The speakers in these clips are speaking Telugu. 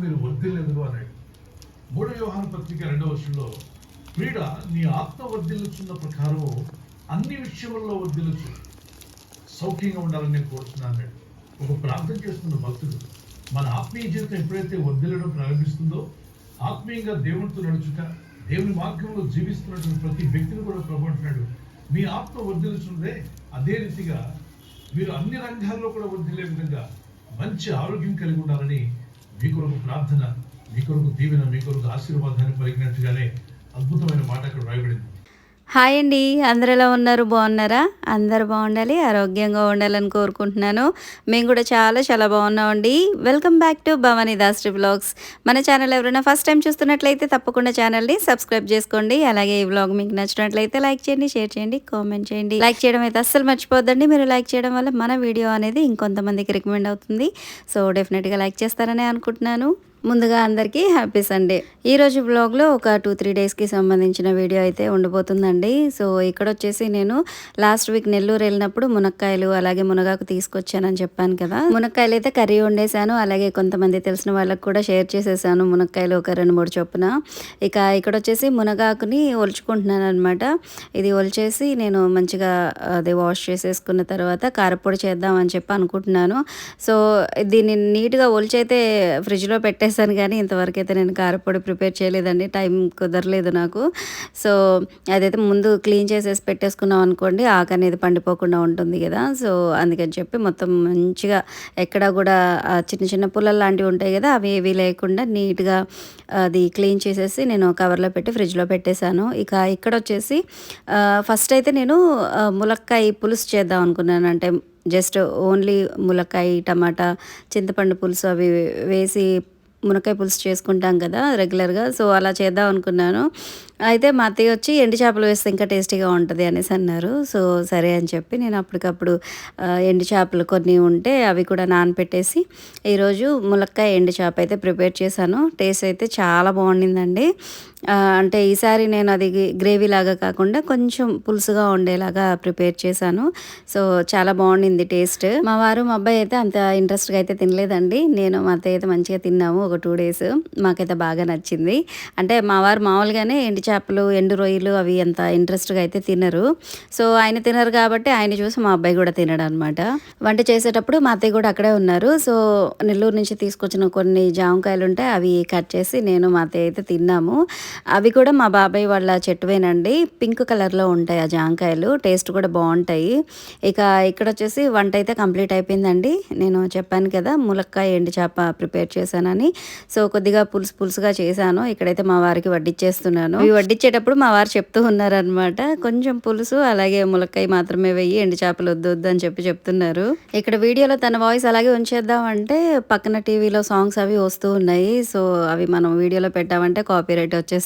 మీరు వర్ధిల్లెదరు అన్నాడు. 3 యోహాను పత్రిక 2వ వచనంలో ప్రియుడ నీ ఆత్మ వర్ధిల్లుచున్న ప్రకారం అన్ని విషయముల్లో వర్ధిల్లుచు సౌఖ్యంగా ఉండాలని నేను కోరుతున్నాను అన్నాడు. ఒక ప్రార్థన చేస్తున్న భక్తుడు మన ఆత్మీయ జీవితం ఎప్పుడైతే వర్ధిల్లడం ప్రారంభిస్తుందో ఆత్మీయంగా దేవునితో నడుచుట దేవుని మార్గంలో జీవిస్తున్నటువంటి ప్రతి వ్యక్తిని కూడా ప్రభు అంటున్నాడు మీ ఆత్మ వర్ధిల్లుచున్నదే అదే రీతిగా మీరు అన్ని రంగాల్లో కూడా వర్ధిల్లే విధంగా మంచి ఆరోగ్యం కలిగి ఉండాలని మీ కొరకు ప్రార్థన, మీ కొరకు దీవెన, మీ కొరకు ఆశీర్వాదాన్ని పలికినట్టుగానే అద్భుతమైన మాట అక్కడ రాయబడింది. హాయ్ అండి, అందరు ఎలా ఉన్నారు? బాగున్నారా? అందరు బాగుండాలి, ఆరోగ్యంగా ఉండాలని కోరుకుంటున్నాను. మేము కూడా చాలా చాలా బాగున్నామండి. వెల్కమ్ బ్యాక్ టు భవానీ దాస్ట్రీ వ్లాగ్స్. మన ఛానల్ ఎవరైనా ఫస్ట్ టైం చూస్తున్నట్లయితే తప్పకుండా ఛానల్ని సబ్స్క్రైబ్ చేసుకోండి. అలాగే ఈ వ్లాగ్ మీకు నచ్చినట్లయితే లైక్ చేయండి, షేర్ చేయండి, కామెంట్ చేయండి. లైక్ చేయడం అయితే అస్సలు మర్చిపోద్దండి. మీరు లైక్ చేయడం వల్ల మన వీడియో అనేది ఇంకొంతమందికి రికమెండ్ అవుతుంది. సో డెఫినెట్గా లైక్ చేస్తారని అనుకుంటున్నాను. ముందుగా అందరికీ హ్యాపీ సండే. ఈరోజు బ్లాగ్లో ఒక 2-3 డేస్కి సంబంధించిన వీడియో అయితే ఉండబోతుందండి. సో ఇక్కడ వచ్చేసి నేను లాస్ట్ వీక్ నెల్లూరు వెళ్ళినప్పుడు మునక్కాయలు అలాగే మునగాకు తీసుకొచ్చానని చెప్పాను కదా. మునక్కాయలు అయితే కర్రీ వండేసాను, అలాగే కొంతమంది తెలిసిన వాళ్ళకి కూడా షేర్ చేసేసాను మునక్కాయలు ఒక 2-3 చొప్పున. ఇక ఇక్కడ వచ్చేసి మునగాకుని ఒలుచుకుంటున్నాను అనమాట. ఇది ఒలిచేసి నేను మంచిగా అది వాష్ చేసేసుకున్న తర్వాత కారపొడి చేద్దామని చెప్పి అనుకుంటున్నాను. సో దీన్ని నీట్గా ఒలిచైతే ఫ్రిడ్జ్లో పెట్టేసాను, కానీ ఇంతవరకు అయితే నేను కారపొడి ప్రిపేర్ చేయలేదండి, టైం కుదరలేదు నాకు. సో అదైతే ముందు క్లీన్ చేసేసి పెట్టేసుకున్నాం అనుకోండి, ఆకు అనేది పండిపోకుండా ఉంటుంది కదా. సో అందుకని చెప్పి మొత్తం మంచిగా ఎక్కడ కూడా చిన్న చిన్న పుల్లలు లాంటివి ఉంటాయి కదా, అవి ఏవి లేకుండా నీట్గా అది క్లీన్ చేసేసి నేను కవర్లో పెట్టి ఫ్రిడ్జ్లో పెట్టేశాను. ఇక ఇక్కడ వచ్చేసి ఫస్ట్ అయితే నేను ములక్కాయ పులుసు చేద్దాం అనుకున్నాను. అంటే జస్ట్ ఓన్లీ ములక్కాయ, టమాటా, చింతపండు పులుసు అవి వేసి మునక్కాయ పులుసు చేసుకుంటాం కదా రెగ్యులర్గా. సో అలా చేద్దాం అనుకున్నాను. అయితే మా అత్తయ్య వచ్చి ఎండు చేపలు వేస్తే ఇంకా టేస్టీగా ఉంటుంది అనేసి అన్నారు. సో సరే అని చెప్పి నేను అప్పటికప్పుడు ఎండు చేపలు కొన్ని ఉంటే అవి కూడా నానపెట్టేసి ఈరోజు ములక్కాయ ఎండు చేప అయితే ప్రిపేర్ చేశాను. టేస్ట్ అయితే చాలా బాగుండిందండి. అంటే ఈసారి నేను అది గ్రేవీ లాగా కాకుండా కొంచెం పులుసుగా ఉండేలాగా ప్రిపేర్ చేశాను. సో చాలా బాగుండింది టేస్ట్. మా వారు మా అబ్బాయి అయితే అంత ఇంట్రెస్ట్గా అయితే తినలేదండి. నేను మా అత్తయ్య అయితే మంచిగా తిన్నాము ఒక 2 డేస్. మాకైతే బాగా నచ్చింది. అంటే మా వారు మామూలుగానే ఎండు చేపలు, ఎండు రొయ్యలు అవి అంత ఇంట్రెస్ట్గా అయితే తినరు. సో ఆయన తినరు కాబట్టి ఆయన చూసి మా అబ్బాయి కూడా తినడు అనమాట. వంట చేసేటప్పుడు మా అత్తయ్య కూడా అక్కడే ఉన్నారు. సో నెల్లూరు నుంచి తీసుకొచ్చిన కొన్ని జామకాయలు ఉంటాయి, అవి కట్ చేసి నేను మా అత్తయ్య అయితే తిన్నాము. అవి కూడా మా బాబాయ్ వాళ్ళ చెట్టువేనండి, పింక్ కలర్లో ఉంటాయి ఆ జామకాయలు, టేస్ట్ కూడా బాగుంటాయి. ఇక ఇక్కడ వచ్చేసి వంట అయితే కంప్లీట్ అయిపోయిందండి. నేను చెప్పాను కదా ములక్కాయ ఎండు చేప ప్రిపేర్ చేశానని. సో కొద్దిగా పులుసుగా చేశాను. ఇక్కడైతే మా వారికి వడ్డిచ్చేస్తున్నాను. ఇవి వడ్డించేటప్పుడు మా వారు చెప్తూ ఉన్నారనమాట, కొంచెం పులుసు అలాగే ములక్కాయ మాత్రమే వెయ్యి, ఎండు చేపలు వద్దు అని చెప్తున్నారు. ఇక్కడ వీడియోలో తన వాయిస్ అలాగే ఉంచేద్దామంటే పక్కన టీవీలో సాంగ్స్ అవి వస్తూ ఉన్నాయి. సో అవి మనం వీడియోలో పెట్టామంటే కాపీరైట్ వచ్చేస్తుంది.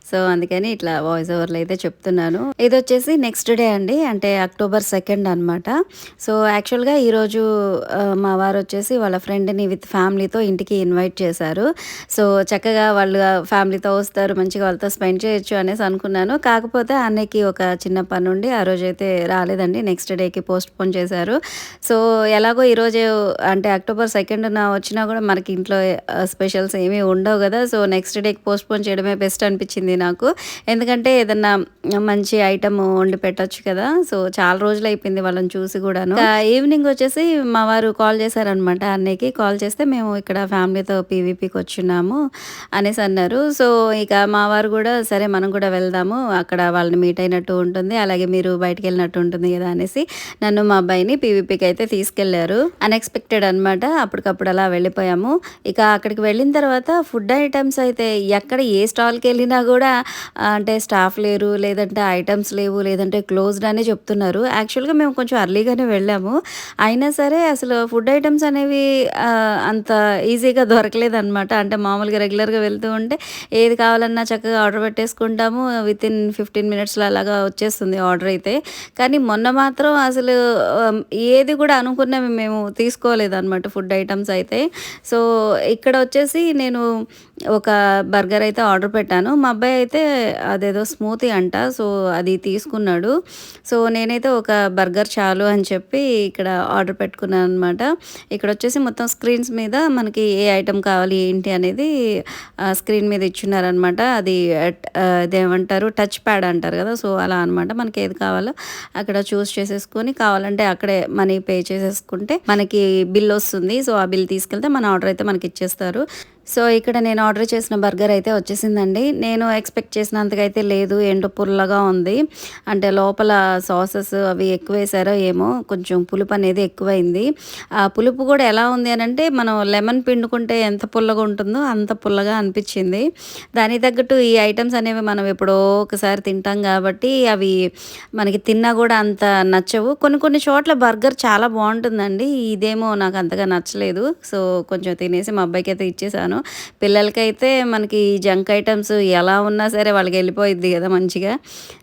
సో అందుకని ఇట్లా వాయిస్ ఓవర్లు అయితే చెప్తున్నాను. ఇది వచ్చేసి నెక్స్ట్ డే అండి, అంటే అక్టోబర్ 2 అనమాట. సో యాక్చువల్గా ఈరోజు మా వారు వచ్చేసి వాళ్ళ ఫ్రెండ్ని విత్ ఫ్యామిలీతో ఇంటికి ఇన్వైట్ చేశారు. సో చక్కగా వాళ్ళు ఫ్యామిలీతో వస్తారు, మంచిగా వాళ్ళతో స్పెండ్ చేయొచ్చు అనేసి అనుకున్నాను. కాకపోతే అన్నయ్యకి ఒక చిన్న పని ఉండి ఆ రోజు అయితే రాలేదండి, నెక్స్ట్ డేకి పోస్ట్ పోన్ చేశారు. సో ఎలాగో ఈరోజు అంటే అక్టోబర్ 2న వచ్చినా కూడా మనకి ఇంట్లో స్పెషల్స్ ఏమీ ఉండవు కదా. సో నెక్స్ట్ డేకి పోస్ట్ పోన్ చేయడమే బెస్ట్ అనిపించింది నాకు. ఎందుకంటే ఏదన్నా మంచి ఐటమ్ వండి పెట్టచ్చు కదా. సో చాలా రోజులు అయిపోయింది వాళ్ళని చూసి కూడాను. ఈవినింగ్ వచ్చేసి మా వారు కాల్ చేశారనమాట. అన్నయ్యకి కాల్ చేస్తే మేము ఇక్కడ ఫ్యామిలీతో పీవీపీకి వచ్చున్నాము అనేసి అన్నారు. సో ఇక మా వారు కూడా సరే మనం కూడా వెళ్దాము, అక్కడ వాళ్ళని మీట్ అయినట్టు ఉంటుంది, అలాగే మీరు బయటికి వెళ్ళినట్టు ఉంటుంది కదా అనేసి నన్ను మా అబ్బాయిని పీవీపీకి అయితే తీసుకెళ్లారు. అన్ఎక్స్పెక్టెడ్ అనమాట. అప్పటికప్పుడు అలా వెళ్ళిపోయాము. ఇక అక్కడికి వెళ్ళిన తర్వాత ఫుడ్ ఐటమ్స్ అయితే ఎక్కడ ఏ స్టాల్కి వెళ్ళినా కూడా అంటే స్టాఫ్ లేరు, లేదంటే ఐటమ్స్ లేవు, లేదంటే క్లోజ్డ్ అనే చెప్తున్నారు. యాక్చువల్గా మేము కొంచెం అర్లీగానే వెళ్ళాము, అయినా సరే అసలు ఫుడ్ ఐటమ్స్ అనేవి అంత ఈజీగా దొరకలేదు అనమాట. అంటే మామూలుగా రెగ్యులర్గా వెళ్తూ ఉంటే ఏది కావాలన్నా చక్కగా ఆర్డర్ పెట్టేసుకుంటాము, వితిన్ 15 మినిట్స్లో అలాగా వచ్చేస్తుంది ఆర్డర్ అయితే. కానీ మొన్న మాత్రం అసలు ఏది కూడా అనుకున్నవి మేము తీసుకోలేదు అనమాట ఫుడ్ ఐటమ్స్ అయితే. సో ఇక్కడ వచ్చేసి నేను ఒక బర్గర్ అయితే ఆర్డర్ పెట్టాను. మా అబ్బాయి అయితే అదేదో స్మూతీ అంట. సో, అది తీసుకున్నాడు. సో, నేనైతే ఒక బర్గర్ చాలు అని చెప్పి ఇక్కడ ఆర్డర్ పెట్టుకున్నాననమాట. ఇక్కడొచ్చేసి మొత్తం స్క్రీన్స్ మీద మనకి ఏ ఐటెం కావాలి ఏంటి అనేది స్క్రీన్ మీద ఇచ్చున్నారనమాట. అది ఇదేమంటారు టచ్ ప్యాడ్ అంటారు కదా! సో, అలా అనమాట. మనకి ఏది కావాలో అక్కడ చూస్ చేసేసుకొని కావాలంటే అక్కడే మనీ పే చేసేసుకుంటే మనకి బిల్ వస్తుంది. సో, ఆ బిల్ తీసుకెళ్తే మన ఆర్డర్ అయితే మనకి ఇచ్చేస్తారు. సో, ఇక్కడ నేను ఆర్డర్ చేసిన బర్గర్ అయితే వచ్చేసిందండి. నేను ఎక్స్‌పెక్ట్ చేసినంతగా అయితే లేదు. ఏంటో పుల్లగా ఉంది. అంటే లోపల సాసెస్ అవి ఎక్కువేశారో ఏమో కొంచెం పులుపు అనేది ఎక్కువైంది. ఆ పులుపు కూడా ఎలా ఉంది అనంటే మనం లెమన్ పిండుకుంటే ఎంత పుల్లగా ఉంటుందో అంత పుల్లగా అనిపించింది. దానికి తగ్గట్టు ఈ ఐటెమ్స్ అనేవి మనం ఎప్పుడో ఒకసారి తింటాం కాబట్టి అవి మనకి తిన్నా కూడా అంత నచ్చవు. కొన్ని కొన్ని చోట్ల బర్గర్ చాలా బావుంటుందండి. ఇదేమో నాకు అంతగా నచ్చలేదు. సో, కొంచెం తినేసి మా అబ్బాయికైతే ఇచ్చేసాను. పిల్లలకైతే మనకి జంక్ ఐటమ్స్ ఎలా ఉన్నా సరే వాళ్ళకి వెళ్ళిపోయిద్ది కదా మంచిగా.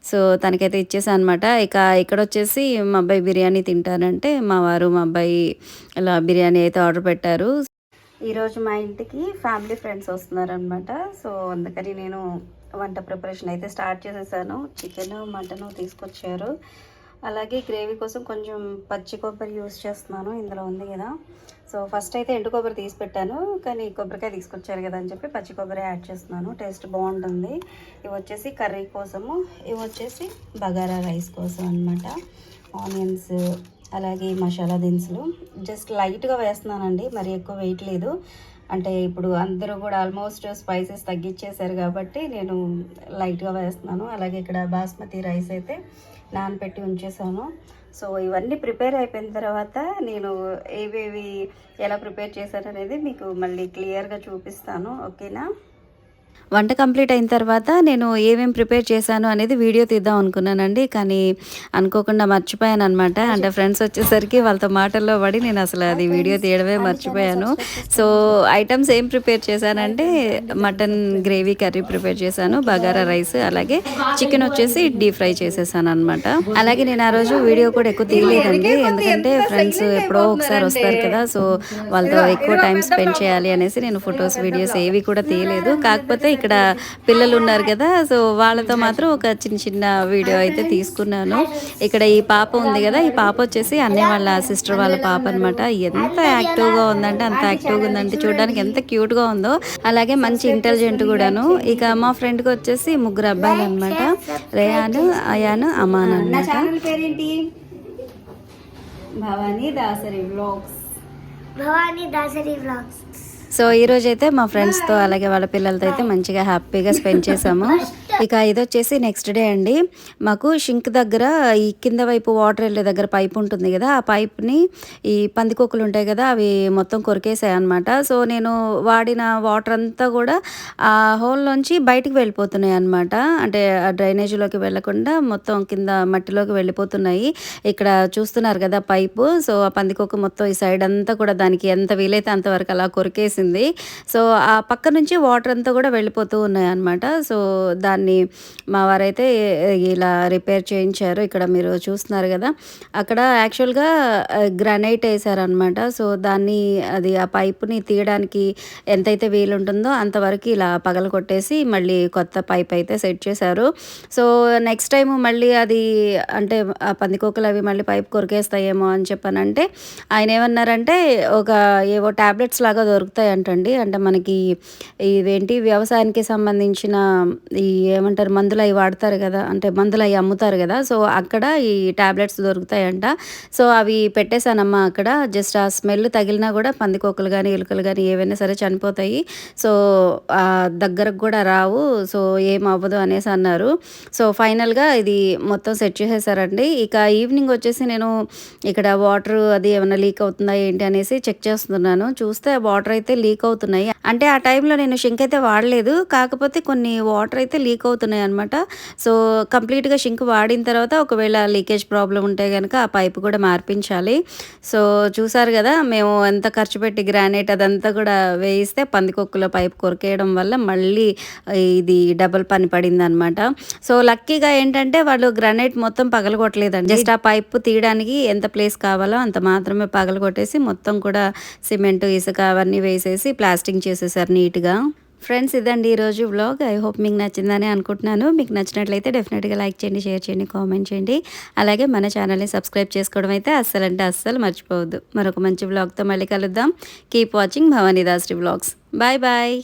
సో, తనకైతే ఇచ్చేసాను అనమాట. ఇక ఇక్కడొచ్చేసి మా అబ్బాయి బిర్యానీ తింటానంటే మా వారు మా అబ్బాయి ఇలా బిర్యానీ అయితే ఆర్డర్ పెట్టారు. ఈరోజు మా ఇంటికి ఫ్యామిలీ ఫ్రెండ్స్ వస్తున్నారనమాట. సో, అందుకని నేను వంట ప్రిపరేషన్ అయితే స్టార్ట్ చేసేసాను. చికెన్ మటన్ తీసుకొచ్చారు. అలాగే గ్రేవీ కోసం కొంచెం పచ్చి కొబ్బరి యూస్ చేస్తున్నాను. ఇందులో ఉంది కదా. సో, ఫస్ట్ అయితే ఎండు కొబ్బరి తీసి పెట్టాను. కానీ కొబ్బరికాయ తీసుకొచ్చారు కదా అని చెప్పి పచ్చి కొబ్బరి యాడ్ చేస్తున్నాను. టేస్ట్ బాగుంటుంది. ఇవి వచ్చేసి కర్రీ కోసము, ఇవి వచ్చేసి బగారా రైస్ కోసం అనమాట. ఆనియన్స్ అలాగే మసాలా దినుసులు జస్ట్ లైట్గా వేస్తున్నానండి. మరి ఎక్కువ వేయట్లేదు. అంటే ఇప్పుడు అందరూ కూడా ఆల్మోస్ట్ స్పైసెస్ తగ్గించేశారు కాబట్టి నేను లైట్గా వేస్తున్నాను. అలాగే ఇక్కడ బాస్మతి రైస్ అయితే నానబెట్టి ఉంచేసాను. సో, ఇవన్నీ ప్రిపేర్ అయిపోయిన తర్వాత నేను ఏవేవి ఎలా ప్రిపేర్ చేశాను అనేది మీకు మళ్ళీ క్లియర్గా చూపిస్తాను. ఓకేనా? వంట కంప్లీట్ అయిన తర్వాత నేను ఏమేమి ప్రిపేర్ చేశాను అనేది వీడియో తీద్దాం అనుకున్నానండి. కానీ అనుకోకుండా మర్చిపోయాను అనమాట. అంటే ఫ్రెండ్స్ వచ్చేసరికి వాళ్ళతో మాటల్లో పడి నేను అసలు అది వీడియో తీయడమే మర్చిపోయాను. సో, ఐటమ్స్ ఏం ప్రిపేర్ చేశానంటే మటన్ గ్రేవీ కర్రీ ప్రిపేర్ చేశాను, బగారా రైస్, అలాగే చికెన్ వచ్చేసి డీప్ ఫ్రై చేసేసాను అనమాట. అలాగే నేను ఆ రోజు వీడియో కూడా ఎక్కువ తీయలేదండి. ఎందుకంటే ఫ్రెండ్స్ ఎప్పుడో ఒకసారి వస్తారు కదా. సో, వాళ్ళతో ఎక్కువ టైం స్పెండ్ చేయాలి అనేసి నేను ఫొటోస్ వీడియోస్ ఏవి కూడా తీయలేదు. కాకపోతే ఇక్కడ పిల్లలు ఉన్నారు కదా. సో, వాళ్ళతో మాత్రం ఒక చిన్న చిన్న వీడియో అయితే తీసుకున్నాను. ఇక్కడ ఈ పాప ఉంది కదా, ఈ పాప వచ్చేసి అన్నయ్య వాళ్ళ సిస్టర్ వాళ్ళ పాప అనమాట. ఎంత యాక్టివ్గా ఉందంటే అంత యాక్టివ్గా ఉందంటే చూడడానికి ఎంత క్యూట్గా ఉందో. అలాగే మంచి ఇంటెలిజెంట్ కూడాను. ఇక మా ఫ్రెండ్కి వచ్చేసి ముగ్గురు అబ్బాయిలు అనమాట. రేయాను, అయాను, అమాన్ అనమాట. భవానీ దాసరి వ్లాగ్స్. సో, ఈరోజైతే మా ఫ్రెండ్స్తో అలాగే వాళ్ళ పిల్లలతో అయితే మంచిగా హ్యాపీగా స్పెండ్ చేసాము. ఇక ఇది వచ్చేసి నెక్స్ట్ డే అండి. మాకు షింక్ దగ్గర ఈ కింద వైపు వాటర్ వెళ్ళే దగ్గర పైప్ ఉంటుంది కదా, ఆ పైప్ని ఈ పందికొక్కులు ఉంటాయి కదా అవి మొత్తం కొరికేసాయి అనమాట. సో, నేను వాడిన వాటర్ అంతా కూడా ఆ హోల్లోంచి బయటికి వెళ్ళిపోతున్నాయి అనమాట. అంటే ఆ డ్రైనేజీలోకి వెళ్ళకుండా మొత్తం కింద మట్టిలోకి వెళ్ళిపోతున్నాయి. ఇక్కడ చూస్తున్నారు కదా పైపు. సో, ఆ పందికొక్కు మొత్తం ఈ సైడ్ అంతా కూడా దానికి ఎంత వీలైతే అంతవరకు అలా కొరికేసి వచ్చేసింది. సో, ఆ పక్క నుంచి వాటర్ అంతా కూడా వెళ్ళిపోతూ ఉన్నాయన్నమాట. సో, దాన్ని మా వారైతే ఇలా రిపేర్ చేయించారు. ఇక్కడ మీరు చూస్తున్నారు కదా, అక్కడ యాక్చువల్గా గ్రానైట్ వేసారనమాట. సో, దాన్ని అది ఆ పైపుని తీయడానికి ఎంతైతే వీలుంటుందో అంతవరకు ఇలా పగల కొట్టేసి మళ్ళీ కొత్త పైప్ అయితే సెట్ చేశారు. సో, నెక్స్ట్ టైం మళ్ళీ అది అంటే ఆ పందికొక్కలు అవి మళ్ళీ పైప్ కొరికేస్తాయేమో అని చెప్పానంటే ఆయన ఏమన్నారంటే ఒక ఏవో ట్యాబ్లెట్స్ లాగా దొరుకుతాయి అంటండి. అంటే మనకి ఇవేంటి వ్యవసాయానికి సంబంధించిన ఈ ఏమంటారు మందులు అవి వాడతారు కదా, అంటే మందులు అవి అమ్ముతారు కదా. సో, అక్కడ ఈ ట్యాబ్లెట్స్ దొరుకుతాయంట. సో, అవి పెట్టేశానమ్మా అక్కడ. జస్ట్ ఆ స్మెల్ తగిలినా కూడా పందికొక్కలు కానీ ఎలుకలు కానీ ఏవైనా సరే చనిపోతాయి. సో, దగ్గరకు కూడా రావు. సో, ఏం అవ్వదు అనేసి అన్నారు. సో, ఫైనల్గా ఇది మొత్తం సెట్ చేసేసారండి. ఇక ఈవినింగ్ వచ్చేసి నేను ఇక్కడ వాటర్ అది ఏమైనా లీక్ అవుతుందా ఏంటి అనేసి చెక్ చేస్తున్నాను. చూస్తే వాటర్ అయితే లీక్ అవుతున్నాయి. అంటే ఆ టైంలో నేను షింక్ అయితే వాడలేదు, కాకపోతే కొన్ని వాటర్ అయితే లీక్ అవుతున్నాయి అనమాట. సో, కంప్లీట్గా షింక్ వాడిన తర్వాత ఒకవేళ లీకేజ్ ప్రాబ్లం ఉంటే కనుక ఆ పైపు కూడా మార్పించాలి. సో, చూసారు కదా మేము ఎంత ఖర్చు పెట్టి గ్రానైట్ అదంతా కూడా వేయిస్తే పందికొక్కులో పైపు కొరికేయడం వల్ల మళ్ళీ ఇది డబుల్ పని పడింది అనమాట. సో, లక్కీగా ఏంటంటే వాళ్ళు గ్రానైట్ మొత్తం పగలగొట్టలేదండి. జస్ట్ ఆ పైపు తీయడానికి ఎంత ప్లేస్ కావాలో అంత మాత్రమే పగలగొట్టేసి మొత్తం కూడా సిమెంట్ ఇసుక అవన్నీ వేసేసి ప్లాస్టింగ్ చేసేసారు నీట్గా. ఫ్రెండ్స్ ఇదండి ఈరోజు వ్లాగ్. ఐ హోప్ మీకు నచ్చిందని అనుకుంటున్నాను. మీకు నచ్చినట్లయితే డెఫినెట్గా లైక్ చేయండి, షేర్ చేయండి, కామెంట్ చేయండి. అలాగే మన ఛానల్ని సబ్స్క్రైబ్ చేసుకోవడం అయితే అస్సలు మర్చిపోవద్దు. మరొక మంచి వ్లాగ్తో మళ్ళీ కలుద్దాం. Keep watching Bhavani Dasari vlogs. Bye bye.